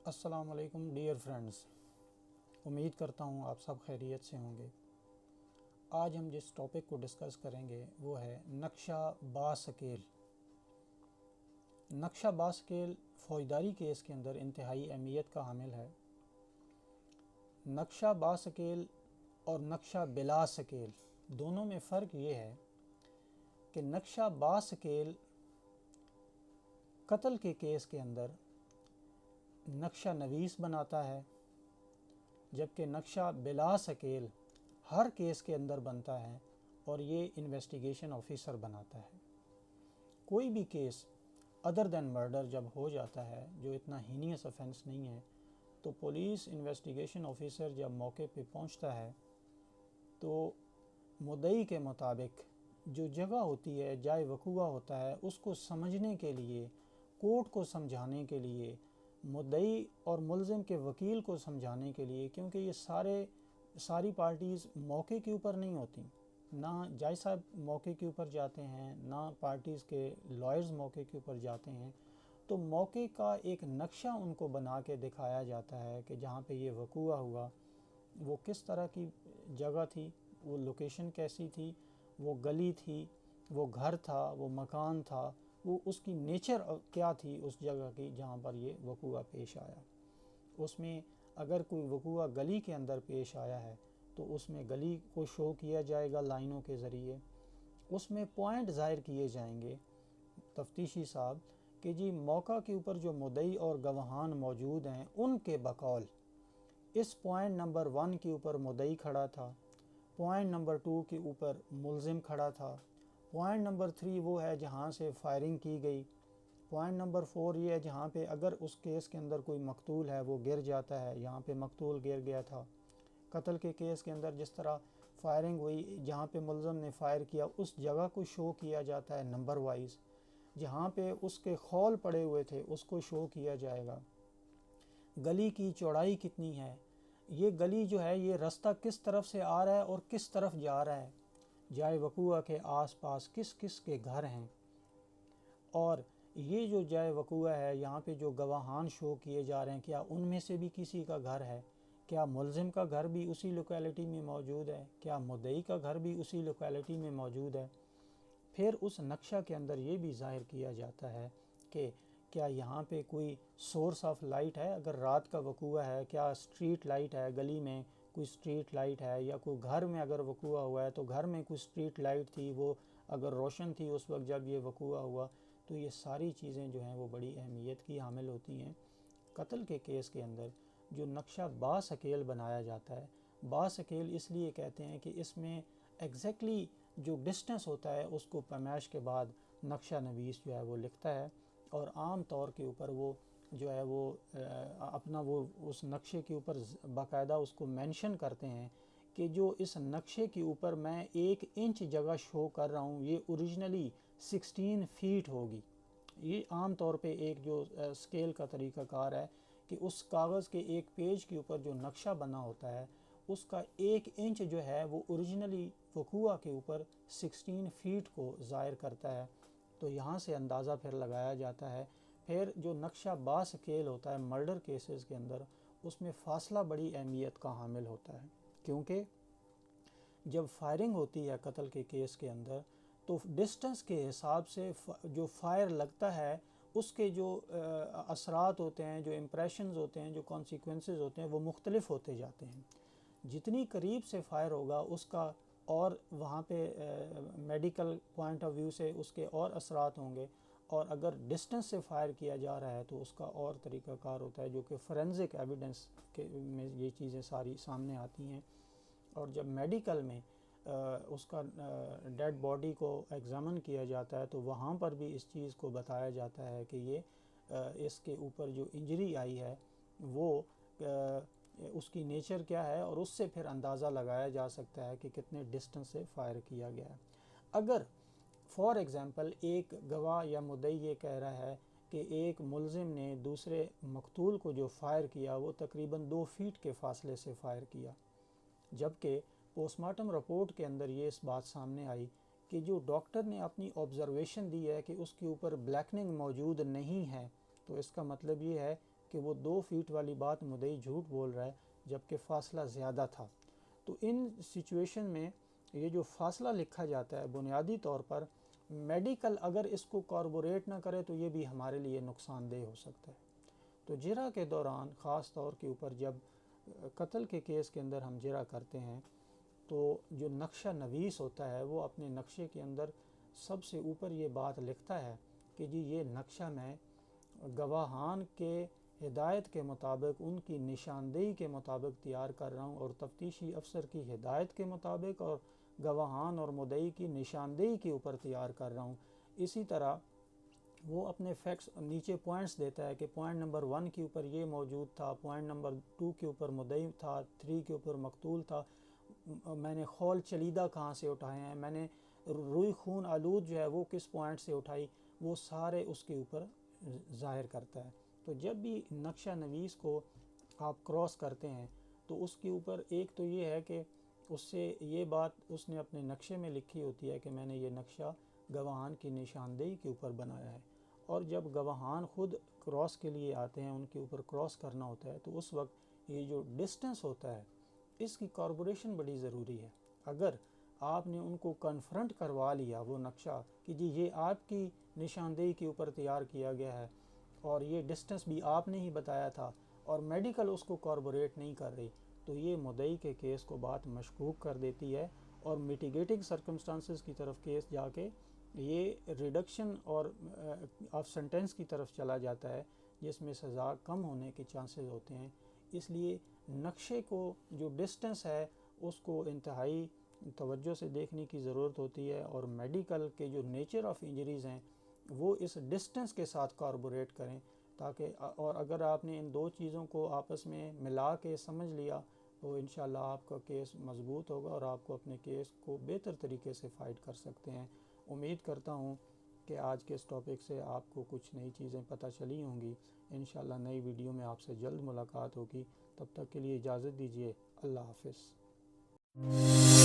अस्सलाम वालेकुम dear friends. उम्मीद करता हूँ आप सब खैरियत से होंगे। आज हम जिस टॉपिक को डिस्कस करेंगे वो है नक्शा बास्केल। नक्शा बास्केल फ़ौजदारी केस के अंदर इंतहाई अहमियत का हामिल है। नक्शा बास्केल और नक्शा बिला स्केल दोनों में फ़र्क ये है कि नक्शा बास्केल कत्ल के केस के अंदर नक्शा नवीस बनाता है, जबकि नक्शा बिला स्केल हर केस के अंदर बनता है और ये इन्वेस्टिगेशन ऑफिसर बनाता है। कोई भी केस अदर देन मर्डर जब हो जाता है, जो इतना हीनियस ऑफेंस नहीं है, तो पुलिस इन्वेस्टिगेशन ऑफिसर जब मौके पे पहुंचता है तो मुद्दई के मुताबिक जो जगह होती है, जाए वकूआ होता है, उसको समझने के लिए, कोर्ट को समझाने के लिए, मुद्दई और मुलजिम के वकील को समझाने के लिए, क्योंकि ये सारी पार्टीज़ मौके के ऊपर नहीं होती, ना जज साहब मौके के ऊपर जाते हैं, ना पार्टीज़ के लॉयर्स मौके के ऊपर जाते हैं, तो मौके का एक नक्शा उनको बना के दिखाया जाता है कि जहाँ पे ये वकूआ हुआ वो किस तरह की जगह थी, वो लोकेशन कैसी थी, वो गली थी, वो घर था, वो मकान था, वो उसकी नेचर क्या थी उस जगह की जहाँ पर ये वकूआ पेश आया। उसमें अगर कोई वकूआ गली के अंदर पेश आया है तो उसमें गली को शो किया जाएगा लाइनों के ज़रिए, उसमें पॉइंट ज़ाहिर किए जाएंगे तफ्तीशी साहब कि जी मौका के ऊपर जो मुद्दई और गवाहान मौजूद हैं उनके बकौल इस पॉइंट नंबर 1 के ऊपर मुद्दई खड़ा था, पॉइंट नंबर 2 के ऊपर मुलजिम खड़ा था, पॉइंट नंबर 3 वो है जहाँ से फायरिंग की गई, पॉइंट नंबर 4 ये है जहाँ पे अगर उस केस के अंदर कोई मकतूल है वो गिर जाता है, यहाँ पे मकतूल गिर गया था। कत्ल के केस के अंदर जिस तरह फायरिंग हुई, जहाँ पे मुलजिम ने फायर किया उस जगह को शो किया जाता है नंबर वाइज, जहाँ पे उसके खौल पड़े हुए थे उसको शो किया जाएगा। गली की चौड़ाई कितनी है, ये गली जो है ये रास्ता किस तरफ से आ रहा है और किस तरफ जा रहा है, जाए वकूआ के आसपास किस किस के घर हैं, और ये जो जाए वकूआ है यहाँ पे जो गवाहान शो किए जा रहे हैं क्या उनमें से भी किसी का घर है, क्या मुलजिम का घर भी उसी लोकेलिटी में मौजूद है, क्या मुद्दई का घर भी उसी लोकेलिटी में मौजूद है। फिर उस नक्शा के अंदर ये भी ज़ाहिर किया जाता है कि क्या यहाँ पे कोई सोर्स ऑफ लाइट है, अगर रात का वकूआ है क्या स्ट्रीट लाइट है, गली में कोई स्ट्रीट लाइट है, या कोई घर में अगर वकूआ हुआ है तो घर में कोई स्ट्रीट लाइट थी, वो अगर रोशन थी उस वक्त जब ये वकूआ हुआ। तो ये सारी चीज़ें जो हैं वो बड़ी अहमियत की हामिल होती हैं। कत्ल के केस के अंदर जो नक्शा बास्केल बनाया जाता है, बास्केल इसलिए कहते हैं कि इसमें एग्जैक्टली जो डिस्टेंस होता है उसको पैमाइश के बाद नक्शा नवीस जो है वो लिखता है, और आम तौर के ऊपर वो जो है वो अपना वो उस नक्शे के ऊपर बाकायदा उसको मेंशन करते हैं कि जो इस नक्शे के ऊपर मैं 1 इंच जगह शो कर रहा हूँ ये ओरिजिनली 16 फीट होगी। ये आम तौर पे एक जो स्केल का तरीक़ाकार है कि उस कागज़ के एक पेज के ऊपर जो नक्शा बना होता है उसका 1 इंच जो है वो ओरिजिनली वकूआ के ऊपर 16 फीट को ज़ाहिर करता है। तो यहाँ से अंदाज़ा फिर लगाया जाता है। फिर जो नक्शा बास्केल होता है मर्डर केसेस के अंदर उसमें फ़ासला बड़ी अहमियत का हामिल होता है, क्योंकि जब फायरिंग होती है कत्ल के केस के अंदर तो डिस्टेंस के हिसाब से जो फायर लगता है उसके जो असरात होते हैं, जो इम्प्रेशंस होते हैं, जो कॉन्सिक्वेंसेस होते हैं वो मुख्तलिफ होते जाते हैं। जितनी करीब से फायर होगा उसका और वहाँ पे मेडिकल पॉइंट ऑफ व्यू से उसके और असरात होंगे, और अगर डिस्टेंस से फायर किया जा रहा है तो उसका और तरीक़ाकार होता है, जो कि फोरेंसिक एविडेंस के में ये चीज़ें सारी सामने आती हैं। और जब मेडिकल में उसका डेड बॉडी को एग्ज़ामिन किया जाता है तो वहाँ पर भी इस चीज़ को बताया जाता है कि ये इसके ऊपर जो इंजरी आई है वो उसकी नेचर क्या है, और उससे फिर अंदाज़ा लगाया जा सकता है कि कितने डिस्टेंस से फायर किया गया है। अगर फॉर एग्ज़ाम्पल एक गवाह या मुद्दई ये कह रहा है कि एक मुलजिम ने दूसरे मकतूल को जो फायर किया वो तकरीबन 2 फीट के फासले से फायर किया, जबकि पोस्टमार्टम रिपोर्ट के अंदर ये इस बात सामने आई कि जो डॉक्टर ने अपनी ऑब्जर्वेशन दी है कि उसके ऊपर ब्लैकनिंग मौजूद नहीं है, तो इसका मतलब ये है कि वो 2 फीट वाली बात मुद्दई झूठ बोल रहा है जबकि फ़ासला ज़्यादा था। तो इन सिचुएशन में ये जो फ़ासला लिखा जाता है बुनियादी तौर पर मेडिकल अगर इसको कॉर्बोरेट ना करे तो ये भी हमारे लिए नुकसानदेह हो सकता है। तो जिरा के दौरान ख़ास तौर के ऊपर जब कत्ल के केस के अंदर हम जिरा करते हैं तो जो नक्शा नवीस होता है वो अपने नक्शे के अंदर सबसे ऊपर ये बात लिखता है कि जी ये नक्शा मैं गवाहान के हिदायत के मुताबिक उनकी निशानदेही के मुताबिक तैयार कर रहा हूँ और तफ्तीशी अफसर की हिदायत के मुताबिक और गवाहान और मुद्दई की निशानदेही के ऊपर तैयार कर रहा हूँ। इसी तरह वो अपने फैक्ट्स नीचे पॉइंट्स देता है कि पॉइंट नंबर 1 के ऊपर ये मौजूद था, पॉइंट नंबर 2 के ऊपर मुद्दई था, 3 के ऊपर मकतूल था, मैंने खौल चलीदा कहाँ से उठाए हैं, मैंने रुई खून आलूद जो है वो किस पॉइंट से उठाई, वो सारे उसके ऊपर ज़ाहिर करता है। तो जब भी नक्शा नवीस को आप क्रॉस करते हैं तो उसके ऊपर एक तो ये है कि उससे ये बात उसने अपने नक्शे में लिखी होती है कि मैंने ये नक्शा गवाहान की निशानदेही के ऊपर बनाया है। और जब गवाहान खुद क्रॉस के लिए आते हैं, उनके ऊपर क्रॉस करना होता है, तो उस वक्त ये जो डिस्टेंस होता है इसकी कॉर्पोरेशन बड़ी ज़रूरी है। अगर आपने उनको कन्फ्रंट करवा लिया वो नक्शा कि जी ये आपकी निशानदेही के ऊपर तैयार किया गया है और ये डिस्टेंस भी आपने ही बताया था और मेडिकल उसको कॉर्पोरेट नहीं कर रही, तो ये मुद्दई के केस को बात मशकूक कर देती है और मिटिगेटिंग सर्कमस्टांसेस की तरफ केस जाके ये रिडक्शन और ऑफ सेंटेंस की तरफ चला जाता है जिसमें सज़ा कम होने के चांसेस होते हैं। इसलिए नक्शे को जो डिस्टेंस है उसको इंतहाई तवज्जो से देखने की ज़रूरत होती है और मेडिकल के जो नेचर ऑफ इंजरीज़ हैं वो इस डिस्टेंस के साथ कॉर्पोरेट करें ताकि और अगर आपने इन दो चीज़ों को आपस में मिला के समझ लिया तो इंशाल्लाह आपका केस मजबूत होगा और आपको अपने केस को बेहतर तरीके से फ़ाइट कर सकते हैं। उम्मीद करता हूँ कि आज के इस टॉपिक से आपको कुछ नई चीज़ें पता चली होंगी। इंशाल्लाह नई वीडियो में आपसे जल्द मुलाकात होगी। तब तक के लिए इजाज़त दीजिए। अल्लाह हाफ़िज़।